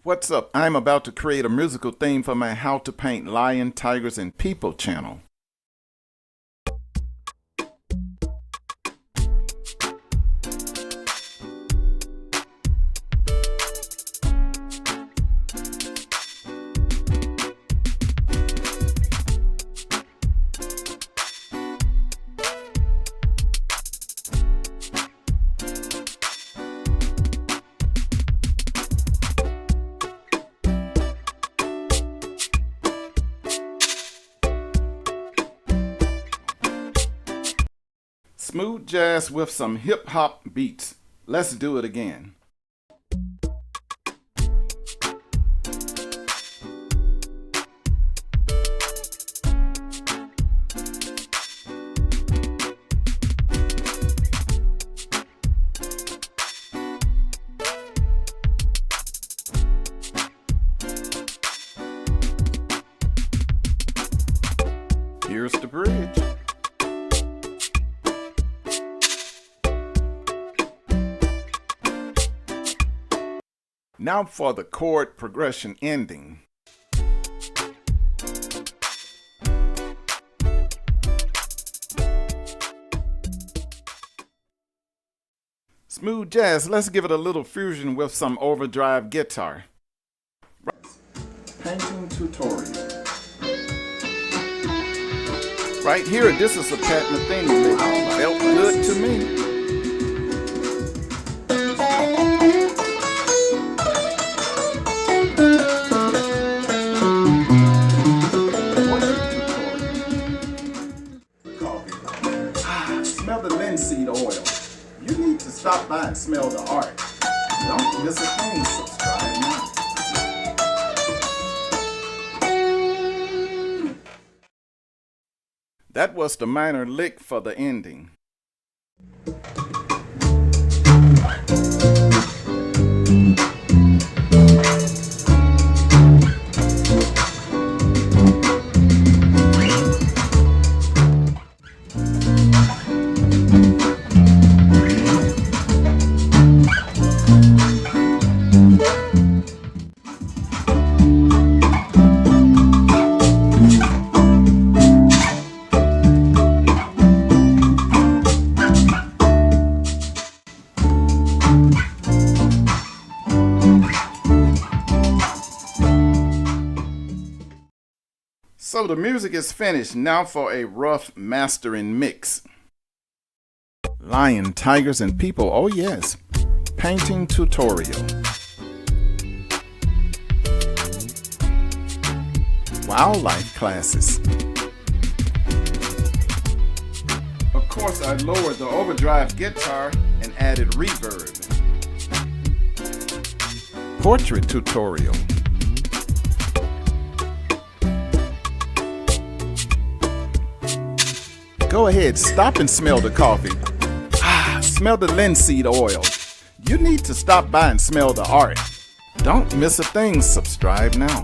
What's up? I'm about to create a musical theme for my How to Paint Lion, Tigers, and People channel. Smooth jazz with some hip-hop beats. Let's do it again. Here's the bridge. Now for the chord progression ending. Smooth jazz, let's give it a little fusion with some overdrive guitar. Painting tutorial. Right here, this is a Pat Metheny lick. Felt good to me. Smell the linseed oil. You need to stop by and smell the art. Don't miss a thing. Subscribe now. That was the minor lick for the ending. So the music is finished. Now for a rough mastering mix. Lion, tigers, and people. Oh yes. Painting tutorial. Wildlife classes. Of course, I lowered the overdrive guitar and added reverb. Portrait tutorial. Go ahead, stop and smell the coffee. Smell the linseed oil. You need to stop by and smell the art. Don't miss a thing. Subscribe now.